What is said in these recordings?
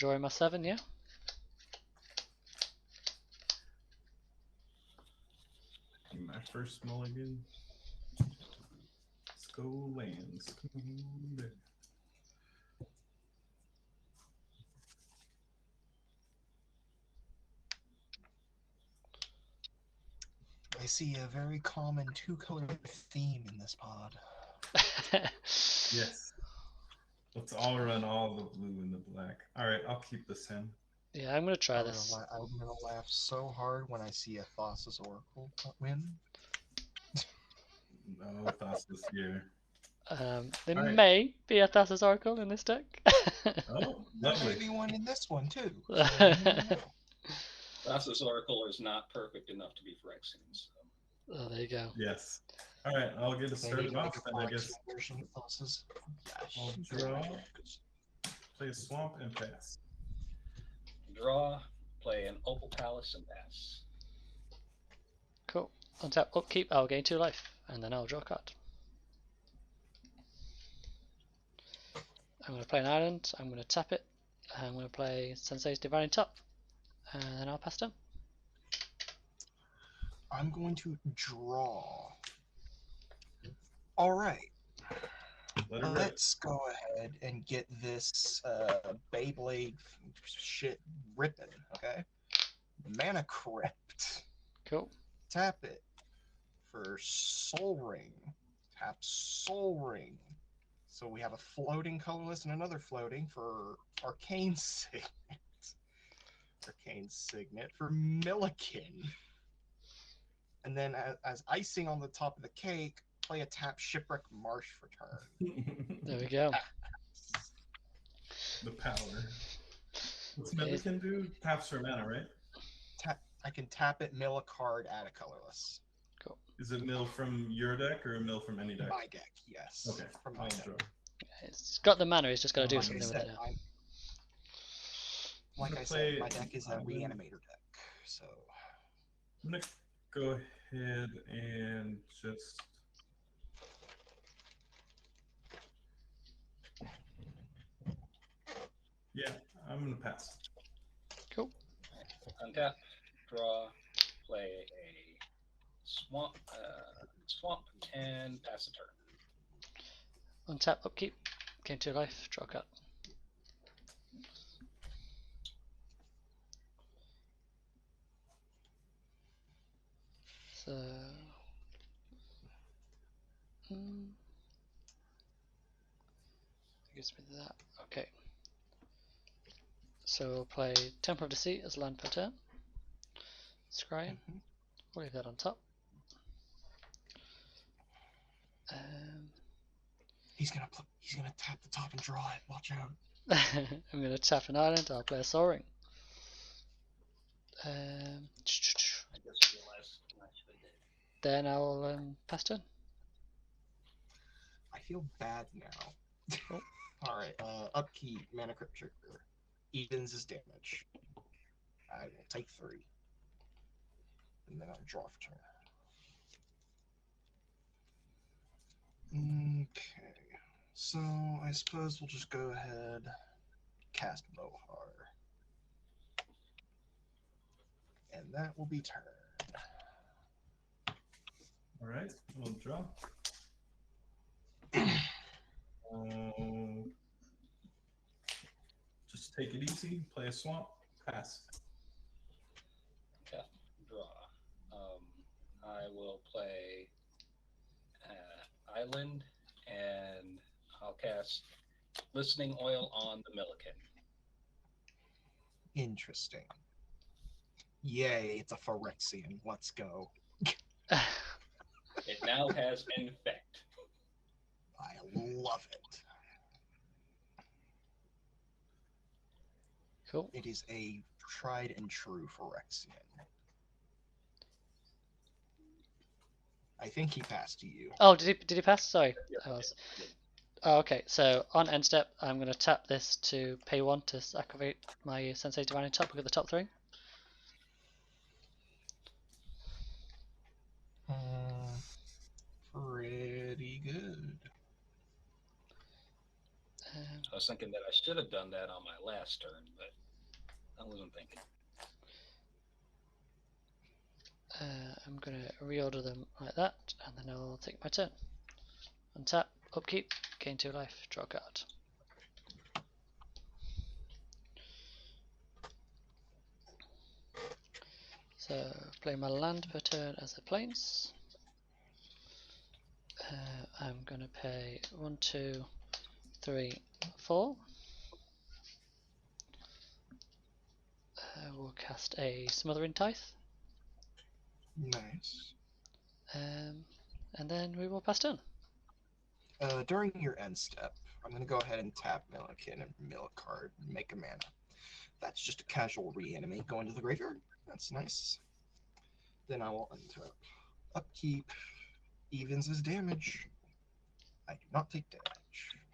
drawing my 7, yeah? My first mulligan. Let's go lands. Come on there. I see a very common two-color theme in this pod. Yes. Let's all run all the blue and the black. Alright, I'll keep this hand. Yeah, I'm gonna try this. I'm gonna laugh so hard when I see a Thassa's Oracle win. No Thassa's here. There All right. may be a Thassa's Oracle in this deck. Oh, There may lovely. be one in this one too. Thassa's Oracle is not perfect enough to be Phyrexian. So. Oh, there you go. Yes. Alright, I'll get it started off, and I guess version of Thassa's. I'll draw, play a swamp, and pass. Draw, play an Opal Palace, and pass. Cool. Untap, upkeep, I'll gain 2 life, and then I'll draw a card. I'm going to play an island, I'm going to tap it, I'm going to play Sensei's Divining Top, and then I'll pass down. I'm going to draw. Alright. Let's go ahead and get this Beyblade shit ripping, okay? Mana Crypt. Cool. Tap it for Soul Ring. Tap Soul Ring. So we have a floating colorless and another floating for Arcane Signet. Arcane Signet for Milliken. And then as icing on the top of the cake, play a tap Shipwreck Marsh for turn. There we go. The power. What's Milliken do? Taps for mana, right? I can tap it, mill a card, add a colorless. Cool. Is it mill from your deck or a mill from any deck? My deck, yes. Okay. From my deck. Draw. It's got the mana, it's just got to do Like something I with said, it now. Like I said, my deck is a Reanimator deck, so... I'm going to go ahead and just... Yeah, I'm going to pass. Cool. Untap, draw, play a swamp, and pass a turn. Untap, upkeep, gain 2 life, draw a card. So... gives me that. Okay. So we'll play Temple of Deceit as land per turn. Scrying. We'll leave that on top. He's gonna tap the top and draw it. Watch out. I'm gonna tap an island. I'll play a Soul Ring. Then I'll pass turn. I feel bad now. Oh. Alright, upkeep, mana crypt trigger. Evens his damage. I will take 3. And then I'll draw for turn. Okay. So I suppose we'll just go ahead, cast Vohar. And that will be turn. Alright, we'll draw. Just take it easy, play a swamp, pass. Okay, draw. I will play Island, and I'll cast Listening Oil on the Milliken. Interesting. Yay, it's a Phyrexian. Let's go. It now has an effect. I love it. Cool. It is a tried and true Phyrexian. I think he passed to you. Oh, did he pass? Sorry. Yeah. Oh, okay. So on end step, I'm going to tap this to pay 1 to activate my Sensei Divining Top. Look at the top 3. Pretty good. was thinking that I should have done that on my last turn, but I wasn't thinking. I'm going to reorder them like that, and then I'll take my turn. Untap, upkeep, gain 2 life, draw a card. So, play my land per turn as a plains. I'm going to pay 1, 2, 3, 4. We'll cast a Smothering Tithe. Nice. And then we will pass turn. During your end step, I'm going to go ahead and tap Milliken and mill a card, make a mana. That's just a casual reanimate going to the graveyard. That's nice. Then I will untap. Upkeep evens his damage. I do not take damage.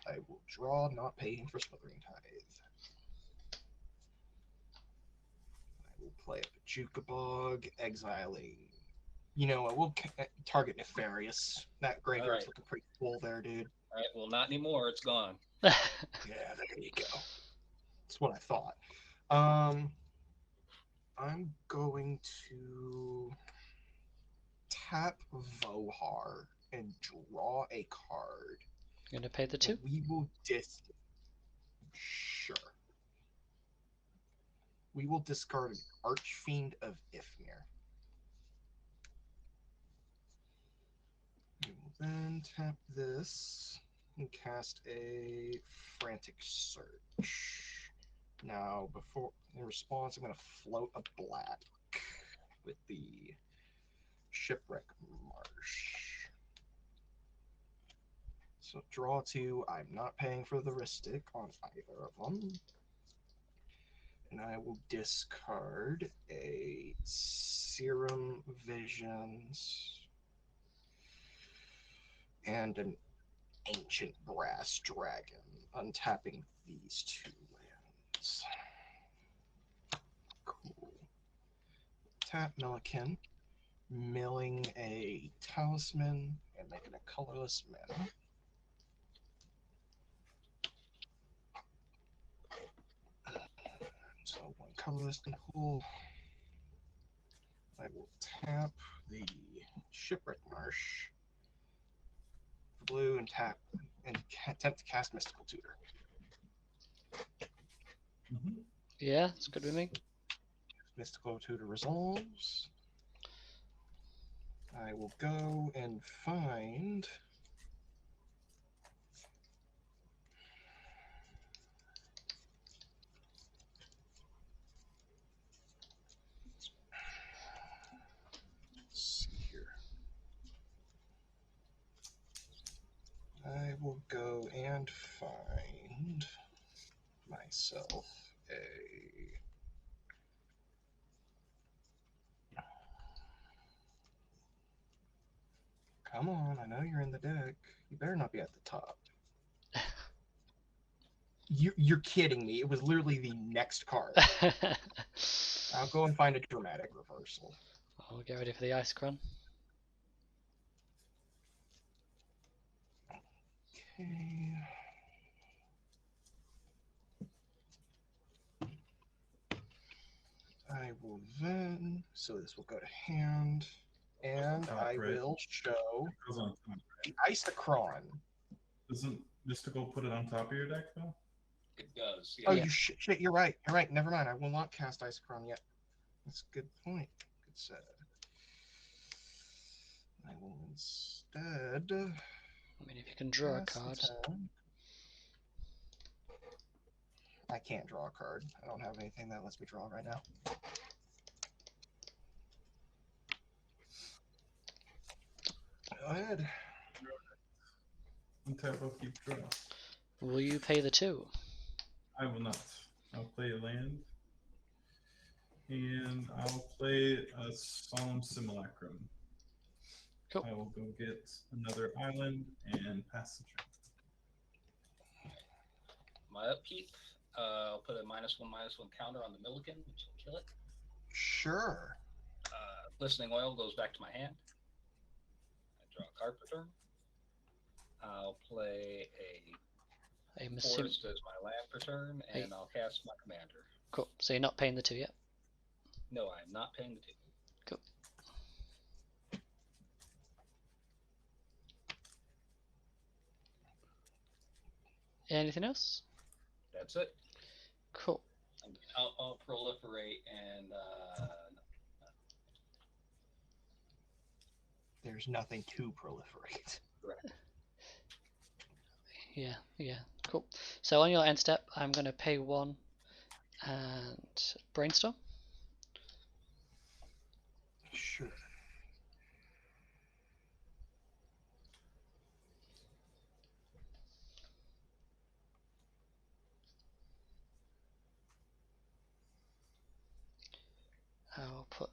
I will draw, not paying for Smothering Tithe. I will play a Pachuca Bog, exiling. You know, I will target Nefarious. That graveyard's looking pretty full there, dude. All right, well, not anymore. It's gone. Yeah, there you go. That's what I thought. I'm going to tap Vohar and draw a card. You're going to pay the 2? We will Sure. We will discard an Archfiend of Ifnir. We will then tap this and cast a Frantic Search. Now, in response, I'm going to float a black with the Shipwreck Marsh. So draw 2. I'm not paying for the Ristic on either of them. And I will discard a Serum Visions and an Ancient Brass Dragon, untapping these 2 lands. Cool. Tap Milliken, milling a Talisman and making a colorless mana. So 1 colorless and cool. I will tap the Shipwreck Marsh for blue and tap and attempt to cast Mystical Tutor. Yeah, it's good with me. Mystical Tutor resolves. I will go and find I will go and find myself a Come on, I know you're in the deck. You better not be at the top. You're kidding me. It was literally the next card. I'll go and find a dramatic reversal. I'll get ready for the Ice Crown. Okay. I will then, so this will go to hand, and I will show the Isocron. Doesn't Mystical put it on top of your deck, though? It does. Oh, you shit, you're right. You're right. Never mind. I will not cast Isocron yet. That's a good point. Good set. I will instead. I mean, if you can draw a card. I can't draw a card. I don't have anything that lets me draw right now. Go ahead. Untap, upkeep, draw. Will you pay the 2? I will not. I'll play a land. And I'll play a Solemn Simulacrum. Cool. I will go get another island and pass the turn. My upkeep, I'll put a -1/-1 counter on the Milliken, which will kill it. Sure. Listening Oil goes back to my hand. I draw a card per turn. I'll play a I'm assuming. Forest as my land for turn, and I'll cast my commander. Cool. So you're not paying the 2 yet? No, I'm not paying the 2. Cool. Anything else? That's it. Cool. I'll proliferate and There's nothing to proliferate. correct. Yeah, cool. So on your end step, I'm going to pay 1 and brainstorm. Sure. I'll put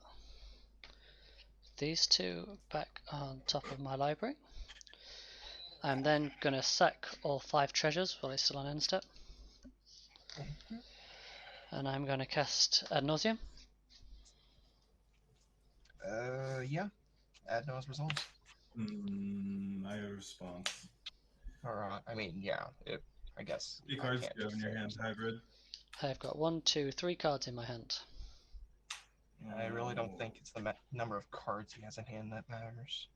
these 2 back on top of my library. I'm then going to sack all 5 treasures while it's still on end step. And I'm going to cast Ad Nauseam. Yeah. Add no results. I have a response. Or, I mean, yeah. I guess. Three I cards can't you have in just your say hand, it. hybrid. I've got 1, 2, 3 cards in my hand. I really don't think it's the number of cards he has in hand that matters.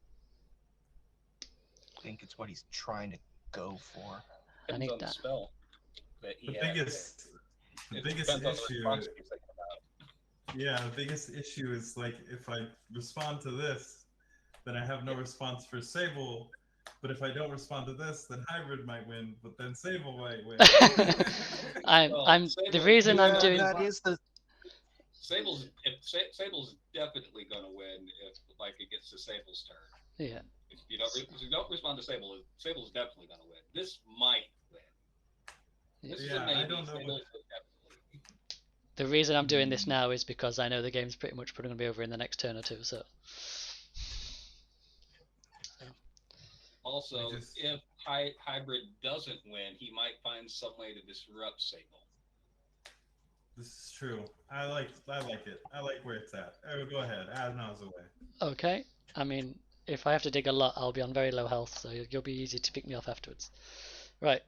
I think it's what he's trying to go for. I Depends need on the that. spell that he The has. biggest It issue. depends on the response he's thinking about. Yeah, the biggest issue is like if I respond to this, then I have no response for Sable. But if I don't respond to this, then hybrid might win. But then Sable might win. I'm the reason I'm doing that is the Sable's definitely gonna win if like it gets to Sable's turn. yeah. If you don't respond to Sable, Sable's definitely gonna win. This might win. This is a maybe. I don't know. Sable's definitely. The reason I'm doing this now is because I know the game's pretty much probably going to be over in the next turn or 2. So. Also, if hybrid doesn't win, he might find some way to disrupt Sable. This is true. I like it. I like where it's at. Oh, go ahead. Adnau's away. Okay. I mean, if I have to dig a lot, I'll be on very low health, so you'll be easy to pick me off afterwards. Right.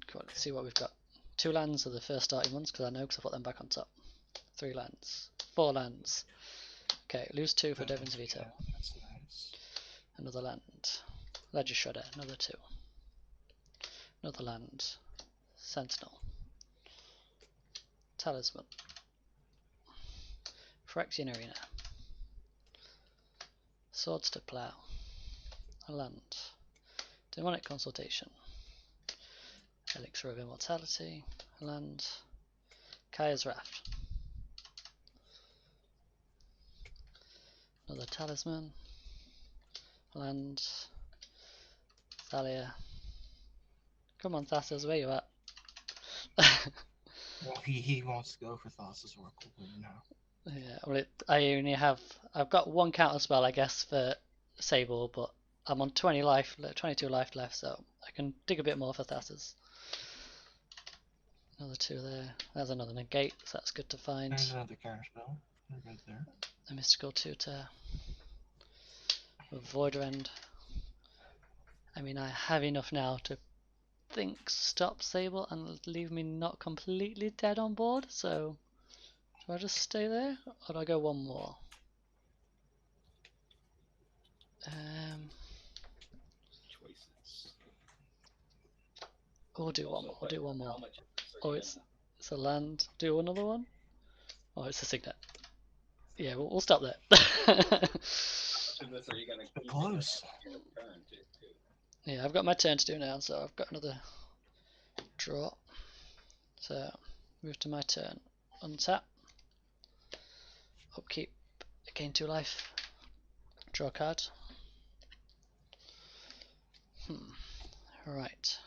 Cool. Let's see what we've got. 2 lands are the first starting ones, because I know, because I put them back on top. 3 lands. 4 lands. Okay, lose 2 for Devon's Veto. That's nice. Another land. Ledger Shredder, another 2. Another land. Sentinel. Talisman. Phyrexian Arena. Swords to Plough. A land. Demonic Consultation. Elixir of Immortality. A land. Kaya's Raft. Another Talisman. Land. Thalia. Come on, Thassos, where you at? Well, he wants to go for Thassa's Oracle now. Yeah, well, I've got 1 counter spell, I guess, for Sable, but I'm on 22 life left, so I can dig a bit more for Thassos. Another 2 there. There's another negate, so that's good to find. There's another counter spell. We're good there. A mystical tutor. A void rend. I mean, I have enough now to think stop Sable and leave me not completely dead on board, so do I just stay there, or do I go 1 more? Choices. We'll do 1 more. We'll do 1 more. How much Oh, it's a land. Do another one? Oh, it's a signet. Yeah, we'll stop there. How much of this are you gonna keep Close. in your turn too? Yeah, I've got my turn to do now, so I've got another draw. So, move to my turn. Untap. Upkeep. Gain 2 life. Draw a card. Right.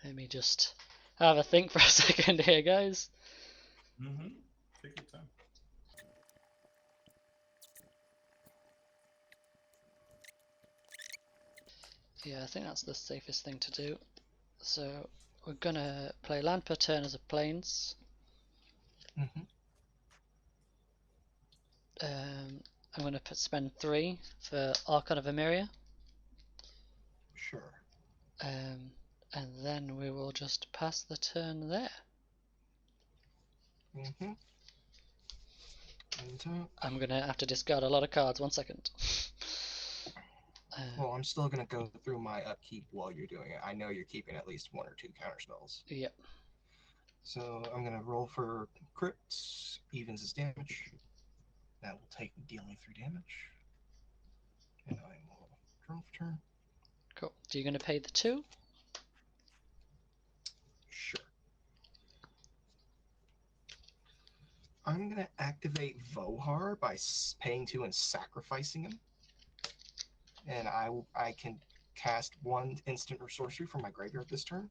Let me just have a think for a second here, guys. Take your time. Yeah, I think that's the safest thing to do. So we're gonna play land per turn as a plains. I'm going to spend 3 for Archon of Emeria. Sure. And then we will just pass the turn there. Mm-hmm. I'm going to have to discard a lot of cards. 1 second. Well, I'm still going to go through my upkeep while you're doing it. I know you're keeping at least 1 or 2 counter spells. Yep. So I'm going to roll for crits, evens his damage. That will take dealing 3 damage. And I will draw for turn. Cool. So you're going to pay the 2? Sure. I'm going to activate Vohar by paying 2 and sacrificing him. And I can cast 1 instant or sorcery from my graveyard this turn.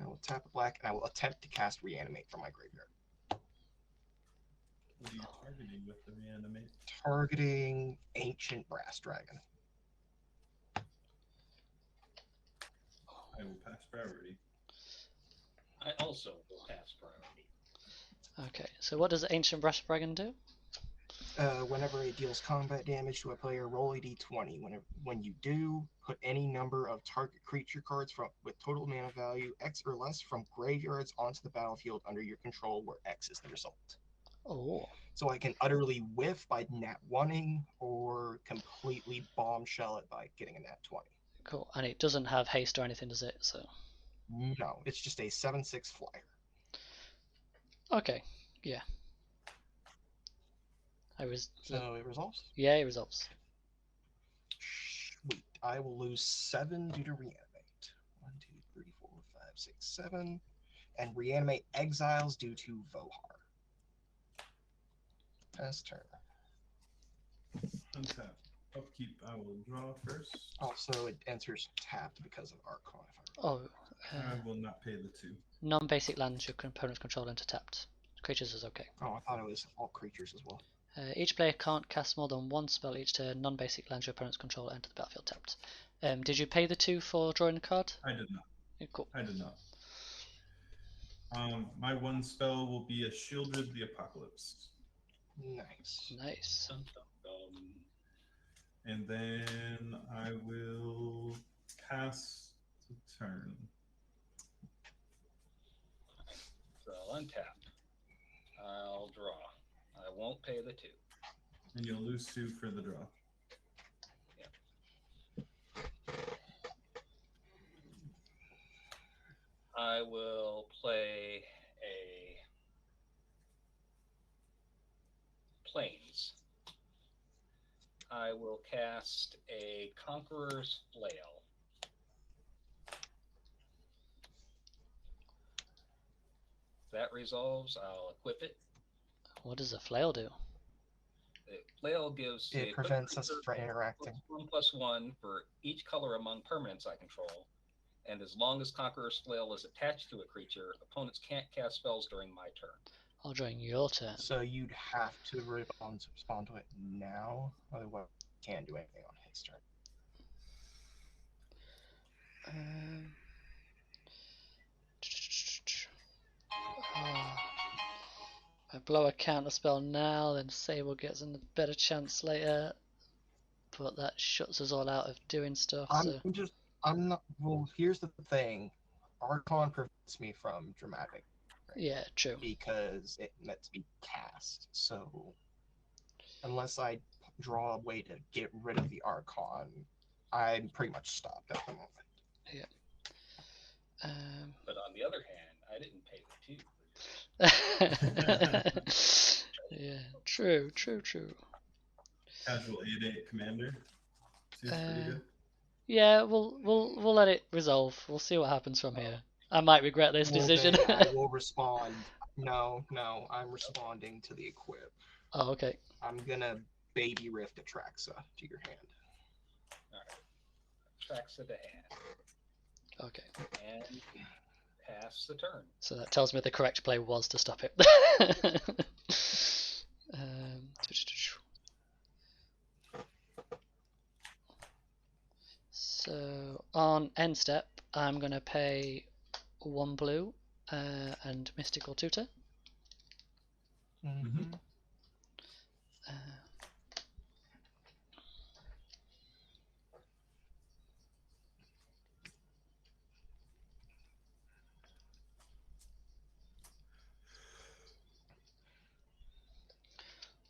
I will tap a black, and I will attempt to cast Reanimate from my graveyard. What are you targeting with the reanimate? Targeting Ancient Brass Dragon. I will pass priority. I also will pass priority. Okay, so what does Ancient Brass Dragon do? Whenever it deals combat damage to a player, roll a d20. When you do, put any number of target creature cards with total mana value X or less from graveyards onto the battlefield under your control, where X is the result. Oh. So I can utterly whiff by nat 1ing or completely bombshell it by getting a nat 20. Cool. And it doesn't have haste or anything, does it? So. No, it's just a 7/6 flyer. Okay. Yeah. So it resolves? Yeah, it resolves. Sweet. I will lose 7 due to reanimate. 1, 2, 3, 4, 5, 6, 7. And reanimate exiles due to Vohar. Pass turn. Untap. Upkeep, I will draw first. Also, it enters tapped because of Archon. Oh. I will not pay the 2. Non-basic lands your opponent's control enter tapped. Creatures is okay. Oh, I thought it was all creatures as well. Each player can't cast more than 1 spell each turn. Non-basic lands your opponent's control enter the battlefield tapped. Did you pay the 2 for drawing a card? I did not. Yeah, cool. I did not. My 1 spell will be a Shielded the Apocalypse. Nice. Nice. And then I will pass the turn. So I'll untap. I'll draw. I won't pay the 2. And you'll lose 2 for the draw. I will play a Plains. I will cast a Conqueror's Flail. That resolves. I'll equip it. What does a flail do? The flail gives It prevents us from interacting. +1/+1 for each color among permanents I control. And as long as Conqueror's Flail is attached to a creature, opponents can't cast spells during my turn. I'll during your turn. So you'd have to respond to it now, otherwise you can't do anything on his turn. If I blow a counter spell now, then Sable gets a better chance later. But that shuts us all out of doing stuff. I'm not. Well, here's the thing. Archon prevents me from dramatic. Right? Yeah, true. Because it lets me cast. So unless I draw a way to get rid of the Archon, I'm pretty much stopped at the moment. Yeah. But on the other hand, I didn't pay the 2. Yeah, true. Casual 8/8 commander. Seems pretty good. Yeah, we'll let it resolve. We'll see what happens from here. I might regret this decision. I will respond. No, I'm responding to the equip. Oh, okay. I'm gonna baby rift Atraxa to your hand. Alright. Atraxa to hand. Okay. And pass the turn. So that tells me the correct play was to stop it. So on end step, I'm going to pay 1 blue and Mystical Tutor. Mm-hmm.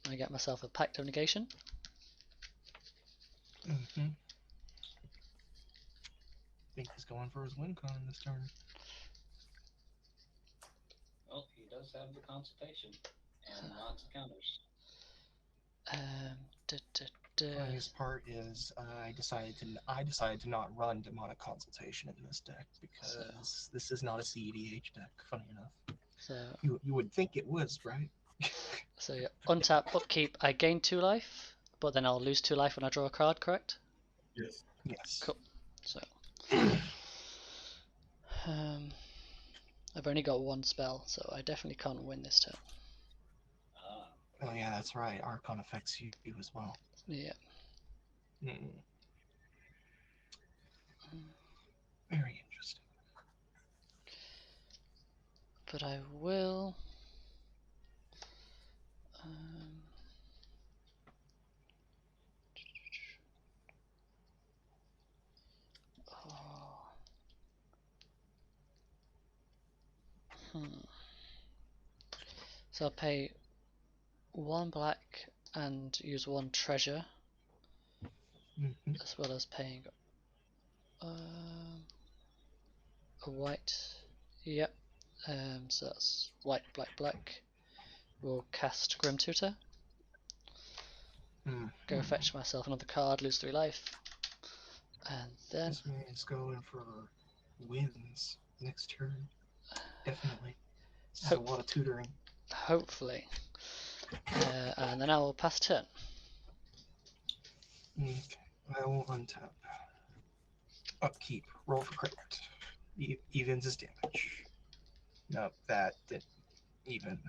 I get myself a Pact of Negation. Mm-hmm. Think he's going for his win con this turn. Well, he does have the consultation and lots of counters. Funniest part is I decided to not run demonic consultation in this deck because this is not a CEDH deck. Funny enough, So you would think it was, right? so yeah, untap, upkeep. I gain 2 life, but then I'll lose 2 life when I draw a card. Correct? Yes. Yes. Cool. So I've only got 1 spell, so I definitely can't win this turn. Oh yeah, that's right. Archon affects you as well. Yeah. Mm. Very interesting. But I will. So I'll pay 1 black and use 1 treasure, as well as paying a white. Yep. So that's white, black, black. We'll cast Grim Tutor. Go fetch myself another card, lose 3 life. And then This man is going for wins next turn. Definitely. This is a lot of tutoring. hopefully. And then I will pass turn. Okay, I will untap. Upkeep. Roll for crit. Evens is damage. Nope, that didn't even.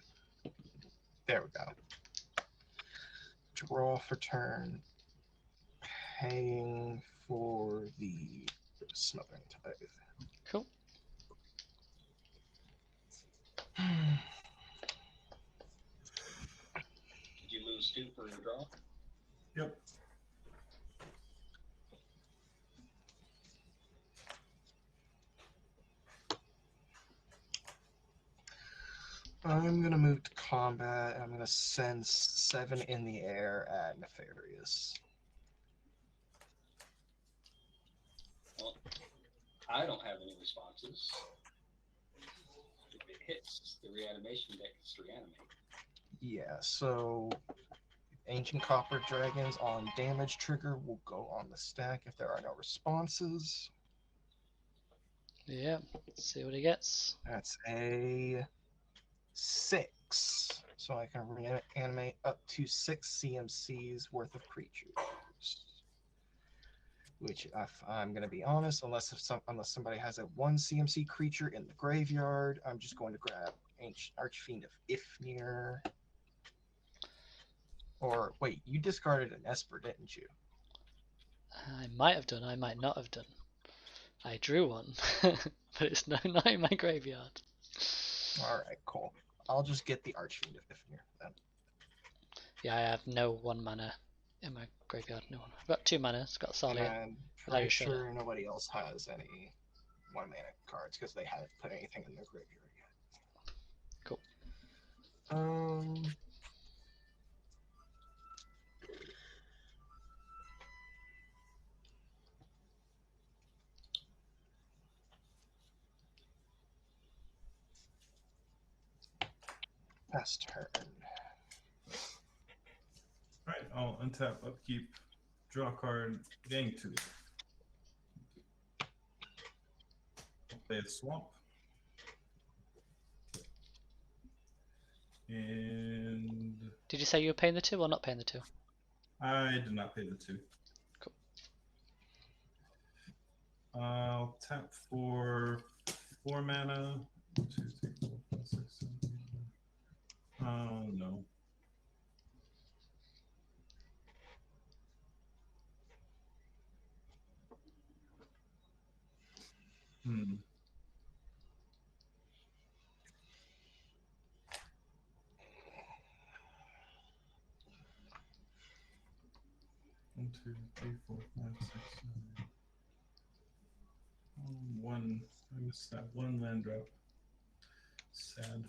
There we go. Draw for turn. Paying for the Smothering Tithe. Cool. Did you lose 2 for your draw? Yep. I'm gonna move to combat. I'm gonna send 7 in the air at Nefarious. Well, I don't have any responses. If it hits, the reanimation deck is to reanimate. Yeah, so Ancient Copper Dragons on damage trigger will go on the stack if there are no responses. Yeah. See what he gets. That's a 6. So I can reanimate up to 6 CMCs worth of creatures. Which, if I'm going to be honest, unless somebody has a 1 CMC creature in the graveyard, I'm just going to grab Ancient Archfiend of Ifnir. Or, wait, you discarded an Esper, didn't you? I might have done, I might not have done. I drew one, but it's not in my graveyard. Alright, cool. I'll just get the Archfiend of Ifnir then. Yeah, I have no 1 mana in my graveyard. No one. I've got 2 mana. It's got Salia. And Without pretty your Shredder. sure nobody else has any 1 mana cards because they haven't put anything in their graveyard yet. Cool. Pass turn. Alright, I'll untap, upkeep, draw a card, gain 2. Play a swamp. And Did you say you were paying the 2 or not paying the 2? I did not pay the 2. Cool. I'll tap for 4 mana. 1, 2, 3, 4, 5, 6, 7, 8, 9. Oh no. Hmm. One, two, three, four, five, six, seven, eight. One. I missed that one land drop. Sad.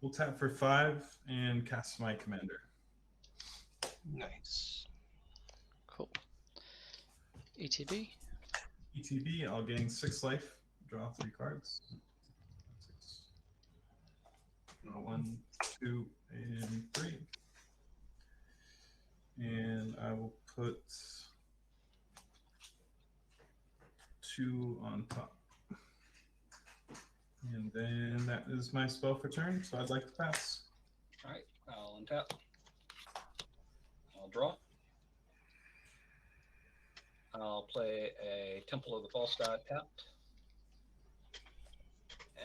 We'll tap for 5 and cast my commander. Nice. Cool. ETB. ETB, I'll gain 6 life. Draw 3 cards. 6. 1, 2, and 3. And I will put 2 on top. And then that is my spell for turn, so I'd like to pass. All right, I'll untap. I'll draw. I'll play a Temple of the False God tapped.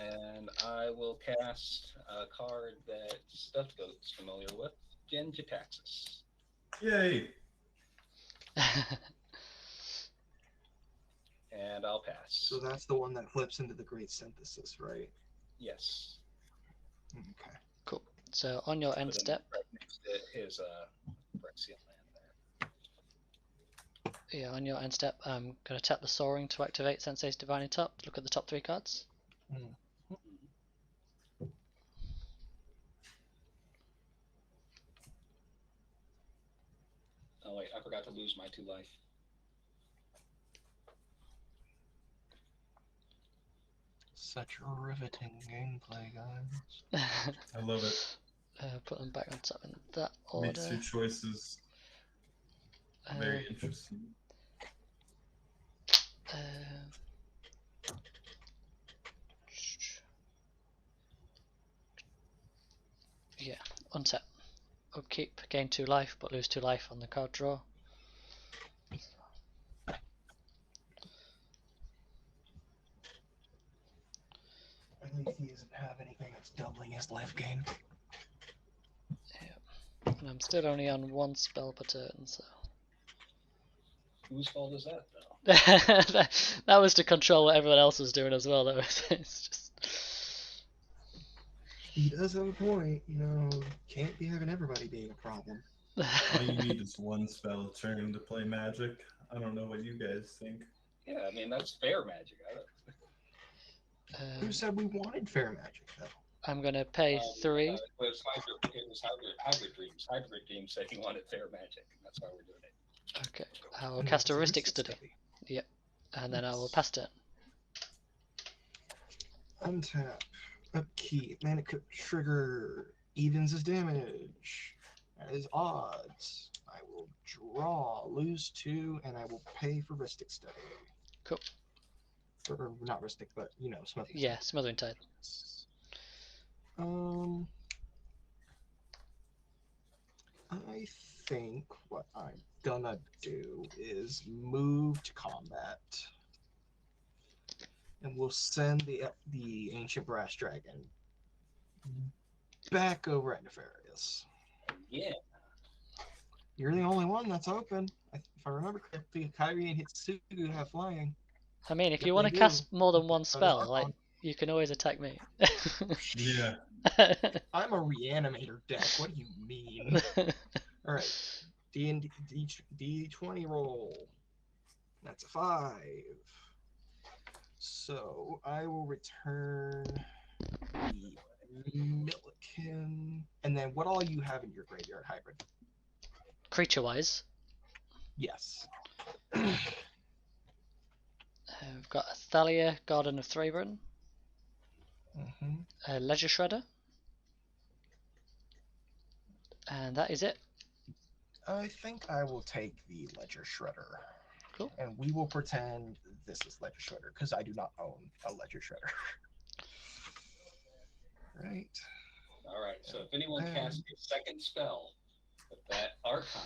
And I will cast a card that Stuffed Goat's familiar with, Genjitaxis. Yay! And I'll pass. So that's the one that flips into the Great Synthesis, right? Yes. Okay. Cool. So on your end Put him step, right next to his Phyrexian land there. yeah, on your end step, I'm going to tap the Soaring to activate Sensei's Divining Top. Look at the top 3 cards. Oh wait, I forgot to lose my 2 life. Such riveting gameplay, guys. I love it. Put them back on top in that Makes your order. choices very interesting. Yeah, untap. Upkeep, gain 2 life, but lose 2 life on the card draw. At least he doesn't have anything that's doubling his life gain. Yeah. And I'm still only on 1 spell per turn, so. Whose fault is that, though? that was to control what everyone else was doing as well, though. It's just. He does have a point, you know, can't be having everybody being a problem. All you need is 1 spell a turn to play Magic. I don't know what you guys think. Yeah, I mean, that's fair magic. Who said we wanted fair magic, though? I'm gonna pay 3. It was Hybrid Dreams. Hybrid Dreams said he wanted fair magic, and that's why we're doing it. Okay, I will And cast a that's Heuristic Study. Yep, and then I will pass turn. Untap. Upkeep. Mana could trigger. Evens his damage. At his odds. I will draw. Lose 2, and I will pay for Heuristic Study. Cool. Or not Heuristic, but, you know, Smothering. Yeah, Smothering Tide. I think what I'm gonna do is move to combat, and we'll send the ancient brass dragon back over at Nefarious. Yeah. You're the only one that's open. If I remember correctly, Kairi and Hidetsugu have flying. I mean, if Yep, you want they to do. cast more than 1 So does spell, like, Archon. you can always attack me. Yeah. I'm a reanimator deck. What do you mean? All right, D20 roll. That's a 5. So I will return the Milliken, and then what all you have in your graveyard, Hybrid? Creature-wise, Yes. we've got Thalia, Garden of Thraben, Leisure Shredder, and that is it. I think I will take the Ledger Shredder. Cool. And we will pretend this is Ledger Shredder, because I do not own a Ledger Shredder. Right. All right. So if anyone casts a second spell with that Archon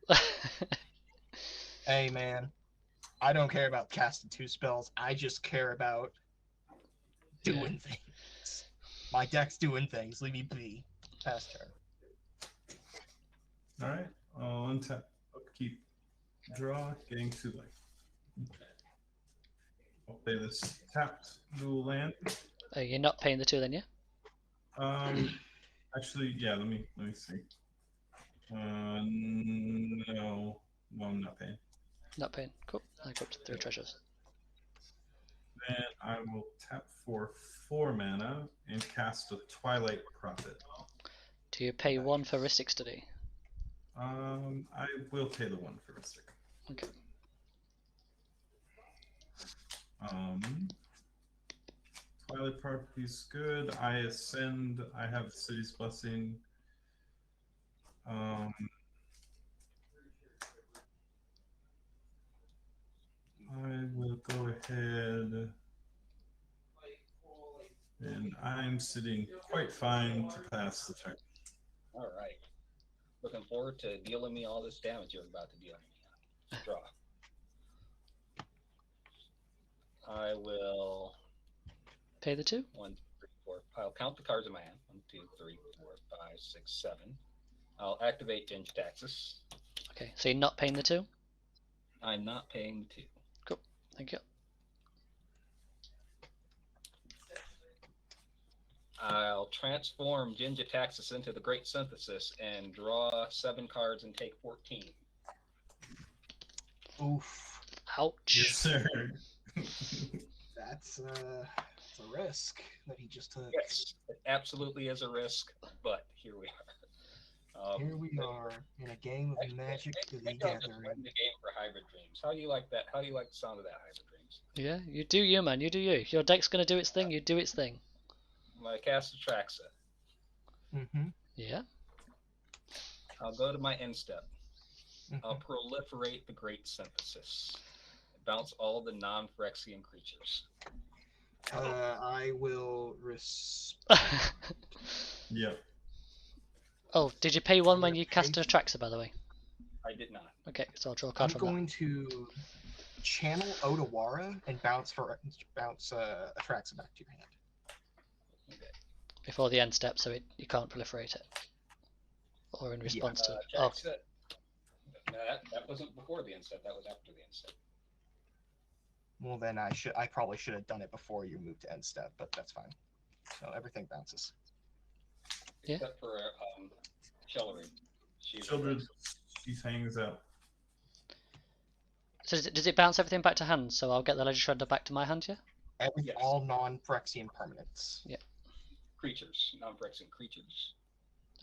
out, Hey, man. I don't care about casting 2 spells. I just care about doing things. My deck's doing things. Leave me be. Pass turn. All right. I'll untap. Upkeep. Draw. Getting 2 life. I'll play this tapped dual land. You're not paying the 2 then, yeah? Actually, yeah. Let me see. No, I'm not paying. Not paying. Cool. I go up to 3 treasures. Then I will tap for 4 mana and cast a Twilight Prophet. Do you pay 1 for Rhystic Study? I will pay the 1 for Mystic. Okay. Twilight Prophet's good. I ascend. I have City's Blessing. I will go ahead. And I'm sitting quite fine to pass the turn. All right. Looking forward to dealing me all this damage you're about to deal me. Draw. I will Pay the 2? 1, 2, 3, 4. I'll count the cards in my hand. 1, 2, 3, 4, 5, 6, 7. I'll activate Jin-Taxis. Okay, so you're not paying the 2? I'm not paying the 2. Cool, thank you. I'll transform Jin-Taxis into the Great Synthesis and draw 7 cards and take 14. Oof. Ouch. Yes, sir. That's a risk that he just took. Yes, it absolutely is a risk, but here we are. Here we are in a game of Magic the Maybe I'll just Gathering. run the game for Hybrid Dreams. How do you like that? How do you like the sound of that, Hybrid Dreams? Yeah, you do you, man. You do you. If your deck's going to do its thing, you do its thing. My cast Atraxa. Mm-hmm. Yeah. I'll go to my end step. Mm-hmm. I'll proliferate the Great Synthesis. Bounce all the non-Phyrexian creatures. I will Yep. Oh, did you pay 1 when you cast Atraxa, by the way? I did not. Okay, so I'll draw a card I'm from going to channel Odawara and bounce Atraxa back to your hand. Okay. that before the end step, so you can't proliferate it. Or in response to. Jack said, that wasn't before the end step. That was after the end step. Well, then I probably should have done it before you moved to end step, but that's fine. So everything bounces. Yeah. Except for Chillery. Children, she hangs out. So does it bounce everything back to hand? So I'll get the Ledger Shredder back to my hand, yeah? Yes. All non-Phyrexian permanents. Yeah. Creatures, non-Phyrexian creatures.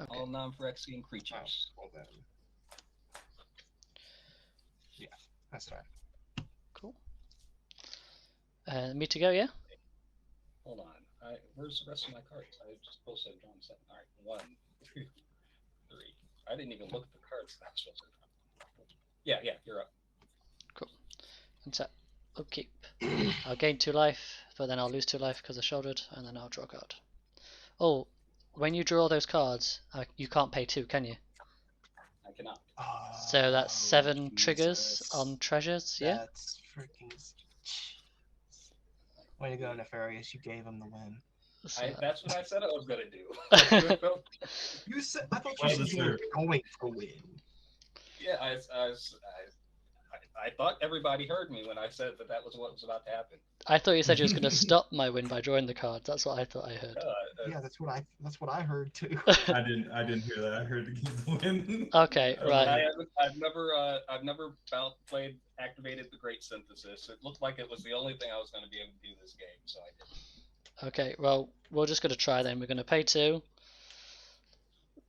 Okay. All non-Phyrexian creatures. Well then. Yeah, that's fine. Cool. Me to go, yeah? Hold on. Where's the rest of my cards? I just supposed to have drawn 7. All right, 1, 2, 3. I didn't even look at the cards that I was supposed to draw. Yeah, you're up. Cool. And set. Upkeep. I'll gain 2 life, but then I'll lose 2 life because I shouldered, and then I'll draw a card. Oh, when you draw those cards, you can't pay 2, can you? I cannot. So that's 7 Jesus. triggers on treasures, yeah? That's freaking. Way to go, Nefarious! You gave him the win. So, That's what I said I was gonna do. You said I thought Well you said you were deserved. going to win. Yeah, I thought everybody heard me when I said that was what was about to happen. I thought you said you was going to stop my win by drawing the cards. That's what I thought I heard. Yeah, that's what I heard too. I didn't hear that. I heard to keep the win. Okay, right. I've never played activated the Great Synthesis. It looked like it was the only thing I was going to be able to do this game, so I did. Okay, well, we're just going to try then. We're going to pay 2.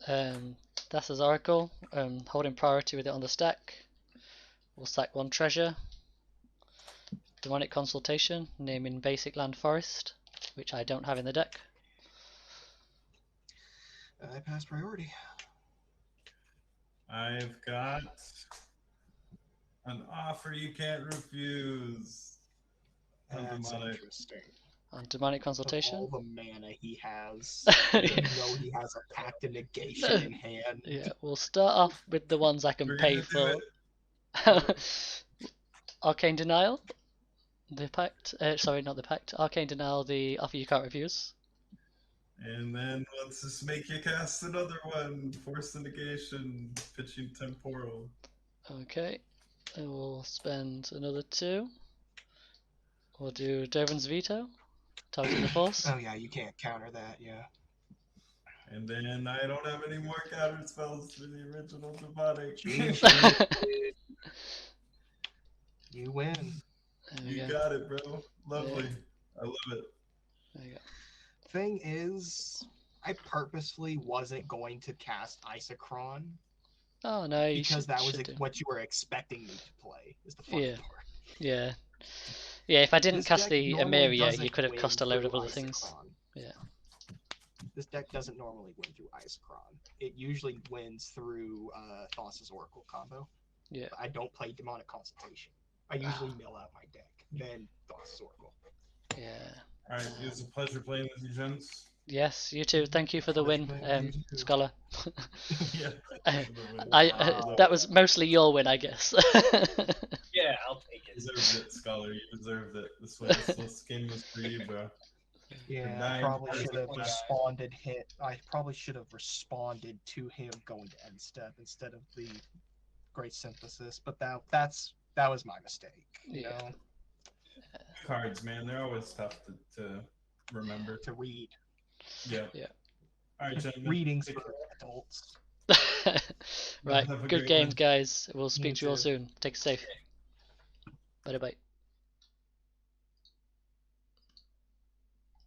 That's his Oracle. Holding priority with it on the stack. We'll sack 1 treasure. Demonic Consultation, naming basic land forest, which I don't have in the deck. I pass priority. I've got an offer you can't refuse. That's Demonic. interesting. On Demonic Of Consultation. all the mana he has, you know he has a Pact of Negation in hand. Yeah, we'll start off with the ones I can We're pay gonna for. do Arcane Denial, the Pact, sorry, not the Pact. Arcane Denial, the offer you can't refuse. And then let's just make you cast another one. Force the negation, pitching temporal. Okay, and we'll spend another 2. We'll do Dovin's Veto, targeting the Force. Oh yeah, you can't counter that. Yeah. And then I don't have any more counter spells for the original demonic. You win. There we You go. got it, bro. Lovely. I love it. There you go. Thing is, I purposefully wasn't going to cast Isochron Oh no, you because that was should do. what you were expecting me to play. Is the funny Yeah. part. Yeah. Yeah, if I didn't This cast deck the normally Emeria, you doesn't could have win cost a load of through other things. Isochron. Yeah. This deck doesn't normally win through Isochron. It usually wins through Thassa's Oracle combo. Yeah. I don't play Demonic Consultation. I usually mill out my deck, then Thassa's Oracle. Yeah. All right, it was a pleasure playing with you, gents. Yes, you too. Thank you for the Pleasure win, playing with you too. Scholar. Yeah. That was mostly your win, I guess. Yeah, I'll take You it. deserved it, Scholar. You deserved it. This game was for you, bro. Yeah, I Nine probably cards should have left. responded. I probably should have responded to him going to end step instead of the Great Synthesis. But that was my mistake. You Yeah. know, Cards, man, they're always tough to remember. to read. Yeah. Yeah. All right, gentlemen. Readings Take for care. adults. Right. Have a Good great games, one. guys. We'll You speak to you all too. soon. Take it safe. Bye bye.